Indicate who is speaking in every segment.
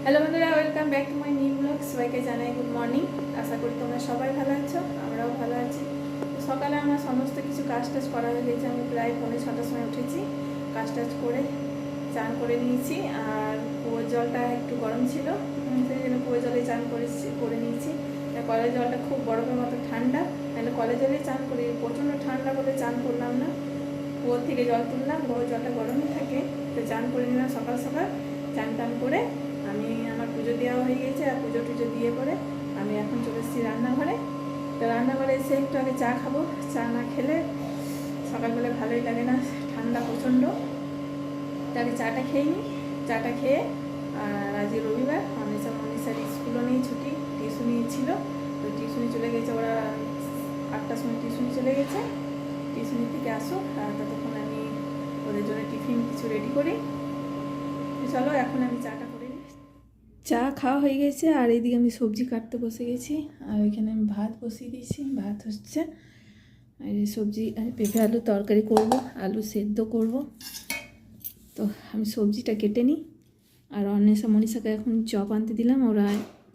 Speaker 1: Hello বন্ধুরা, welcome back to my new blog. সবাইকে জানাই গুড মর্নিং। আশা করি তোমরা সবাই ভালো আছো, আমরাও ভালো আছি। সকালে আমার সমস্ত কিছু কাজ টাজ করা হয়ে গেছে। আমি প্রায় 5:45 সময় উঠেছি, কাজ টাজ করে চান করে নিয়েছি। আর কুয়োর জলটা একটু গরম ছিল, সেই জন্য কুয়োর জলে চান করে নিয়েছি। কলের জলটা খুব বরফের মতো ঠান্ডা, তাহলে কলের জলেই চান করি। প্রচণ্ড ঠান্ডা বলে চান করলাম না, কুয়োর থেকে জল তুললাম, কুয়োর জলটা গরমই থাকে, তো চান করে নিলাম সকাল সকাল। চান টান করে আমি আমার পুজো দেওয়া হয়ে গেছে, আর পুজো টুজো দিয়ে পরে আমি এখন চলে এসেছি রান্নাঘরে। তো রান্নাঘরে এসে একটু আগে চা খাবো। চা না খেলে সকালবেলা ভালোই লাগে না, ঠান্ডা প্রচণ্ড। তাকে চাটা খেয়ে নিই। চাটা খেয়ে, আর আজ রবিবার, মনীষার স্কুলও নেই, ছুটি। টিউশনি ছিল, তো টিউশনি চলে গেছে ওরা। 8টার সময় টিউশনি চলে গেছে। টিউশনি থেকে আসুক, আর ততক্ষণ আমি ওদের জন্য টিফিন কিছু রেডি করি। চলো এখন আমি চাটা করে নিই। চা খাওয়া হয়ে গেছে, আর এইদিকে আমি সবজি কাটতে বসে গেছি। আর ওইখানে আমি ভাত বসিয়ে দিয়েছি, ভাত হচ্ছে। আর এই সবজি, পেঁপে আলু তরকারি করব, আলু সেদ্ধ করব। তো আমি সবজিটা কেটে নিই। আর অন্বেষা মনীষাকে এখন চপ আনতে দিলাম, ওরা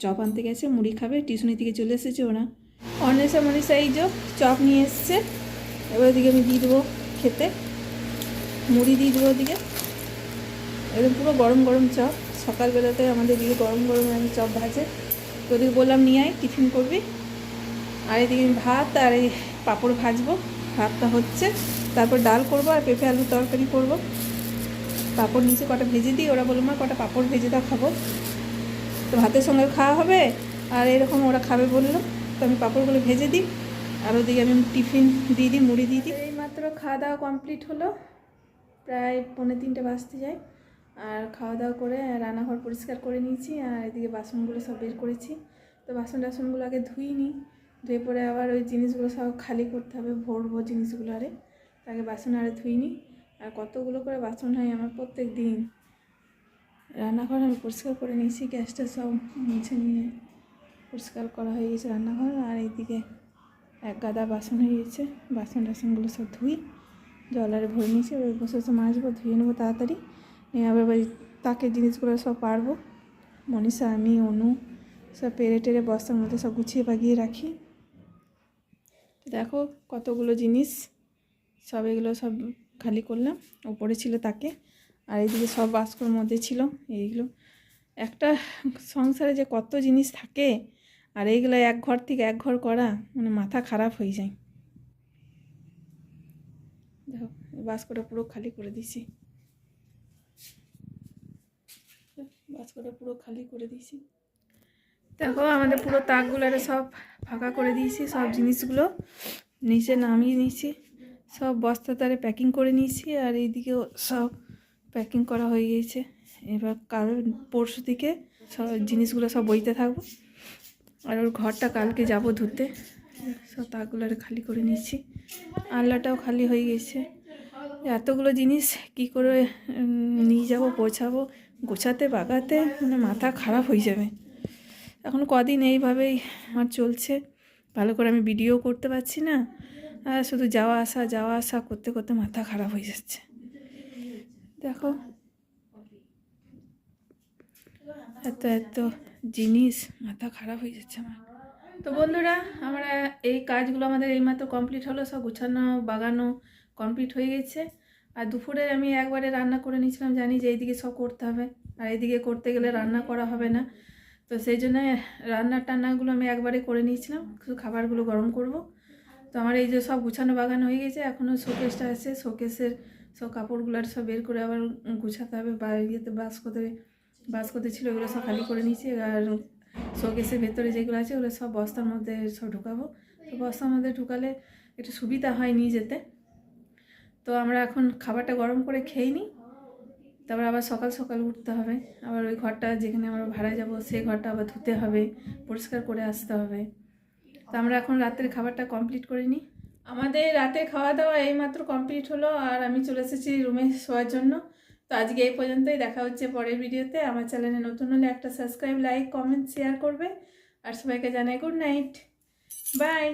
Speaker 1: চপ আনতে গেছে, মুড়ি খাবে। টিউশনি থেকে চলে এসেছে ওরা। অন্বেষা মনীষা এই যে চপ নিয়ে এসছে, এবার ওদিকে আমি দিয়ে দেবো খেতে, মুড়ি দিয়ে দেবো ওদিকে। একদম পুরো গরম গরম চপ, সকালবেলাতে আমাদের দিকে গরম গরম আমি চপ ভাজে। তো ওদিকে বললাম নিয়ে আয়, টিফিন করবি। আর এদিকে ভাত আর এই পাঁপড় ভাজবো, ভাতটা হচ্ছে। তারপর ডাল করবো আর পেঁপে আলুর তরকারি করব। পাঁপড় নিচে কটা ভেজে দিই, ওরা বললো মা কটা পাঁপড় ভেজে দাও, খাবো। তো ভাতের সঙ্গে খাওয়া হবে, আর এরকম ওরা খাবে বললো, তো আমি পাঁপড়গুলো ভেজে দিই। আর ওদিকে আমি টিফিন দিয়ে দিই, মুড়ি দিয়ে দিই। এইমাত্র খাওয়া দাওয়া কমপ্লিট হলো, প্রায় 2:45 বাজতে যায়। আর খাওয়া দাওয়া করে রান্নাঘর পরিষ্কার করে নিয়েছি, আর এদিকে বাসনগুলো সব বের করেছি। তো টাসনগুলো আগে ধুয়ে নিই, ধুয়ে পরে আবার ওই জিনিসগুলো সব খালি করতে হবে, ভরবো জিনিসগুলো। আগে বাসন আরে ধুয়ে নিই। আর কতগুলো করে বাসন হয় আমার প্রত্যেক দিন। রান্নাঘর আমি পরিষ্কার করে নিয়েছি, গ্যাসটা সব মুছে নিয়ে পরিষ্কার করা হয়ে গেছে রান্নাঘর। আর এইদিকে এক গাদা বাসন হয়ে গেছে, টাসনগুলো সব ধুই, জল আরে ভরে নিয়েছি। ওই বসে বসে মাজবো, ধুয়ে নেবো তাড়াতাড়ি নিয়ে। আবার ওই তাকে জিনিসগুলো সব পারবো, মনীষা আমি অনু সব পেরে টেরে বস্তার মধ্যে সব গুছিয়ে বাগিয়ে রাখি। দেখো কতগুলো জিনিস, সব এগুলো সব খালি করলাম। ওপরে ছিল তাকে, আর এইদিকে সব বাস্কর মধ্যে ছিল এইগুলো। একটা সংসারে যে কত জিনিস থাকে, আর এইগুলো এক ঘর থেকে এক ঘর করা, মানে মাথা খারাপ হয়ে যায়। দেখো বাস্কটা পুরো খালি করে দিছি, বাস্কটা পুরো খালি করে দিয়েছি। দেখো আমাদের পুরো তাকগুলো সব ফাঁকা করে দিয়েছি, সব জিনিসগুলো নিচে নামিয়ে নিয়েছি, সব বস্তা তারে প্যাকিং করে নিয়েছি। আর এইদিকেও সব প্যাকিং করা হয়ে গিয়েছে। এবার কাল পরশু থেকে সব জিনিসগুলো সব বইতে থাকবো। আর ওর ঘরটা কালকে যাব ধুতে, সব তাকগুলো খালি করে নিয়েছি। আলনাটাও খালি হয়ে গেছে। এতগুলো জিনিস কি করে নিয়ে যাব, পৌঁছাবো, গোছাতে বাগাতে মানে মাথা খারাপ হয়ে যাবে। এখন কদিন এইভাবেই আমার চলছে, ভালো করে আমি ভিডিও করতে পারছি না, আর শুধু যাওয়া আসা করতে করতে মাথা খারাপ হয়ে যাচ্ছে। দেখো এত এত জিনিস, মাথা খারাপ হয়ে যাচ্ছে আমার। তো বন্ধুরা, আমরা এই কাজগুলো আমাদের এইমাত্র কমপ্লিট হলো, সব গুছানো বাগানো কমপ্লিট হয়ে গেছে। আর দুপুরে আমি একবারে রান্না করে নিয়েছিলাম, জানি যে এইদিকে সব করতে হবে, আর এইদিকে করতে গেলে রান্না করা হবে না। তো সেই জন্য টান্নাগুলো আমি একবারে করে নিয়েছিলাম, শুধু খাবারগুলো গরম করব। তো আমার এই যে সব গুছানো বাগানো হয়ে গেছে। এখনও শোকেসটা আছে, শোকেসের সব কাপড়গুলো সব বের করে আবার গুছাতে হবে। বা ইয়েতে বাস্কতে ছিল, ওগুলো সব খালি করে নিয়েছি। আর শোকেসের ভেতরে যেগুলো আছে ওগুলো সব বস্তার মধ্যে সব ঢুকাবো। তো বস্তার মধ্যে ঢুকালে একটু সুবিধা হয় নিয়ে যেতে। তো আমরা এখন খাবারটা গরম করে খেয়ে নিই, তারপর আবার সকাল সকাল উঠতে হবে। আবার ওই ঘরটা যেখানে আমরা ভাড়া যাব সেই ঘরটা আবার ধুতে হবে, পরিষ্কার করে আসতে হবে। তো আমরা এখন রাতের খাবারটা কমপ্লিট করে নিই। আমাদের রাতে খাওয়া দাওয়া এইমাত্র কমপ্লিট হলো, আর আমি চলে এসেছি রুমে শোয়ার জন্য। তো আজকে এই পর্যন্তই, দেখা হচ্ছে পরের ভিডিওতে। আমার চ্যানেলে নতুন হলে একটা সাবস্ক্রাইব, লাইক, কমেন্ট, শেয়ার করবে। আর সবাইকে জানাই গুড নাইট, বাই।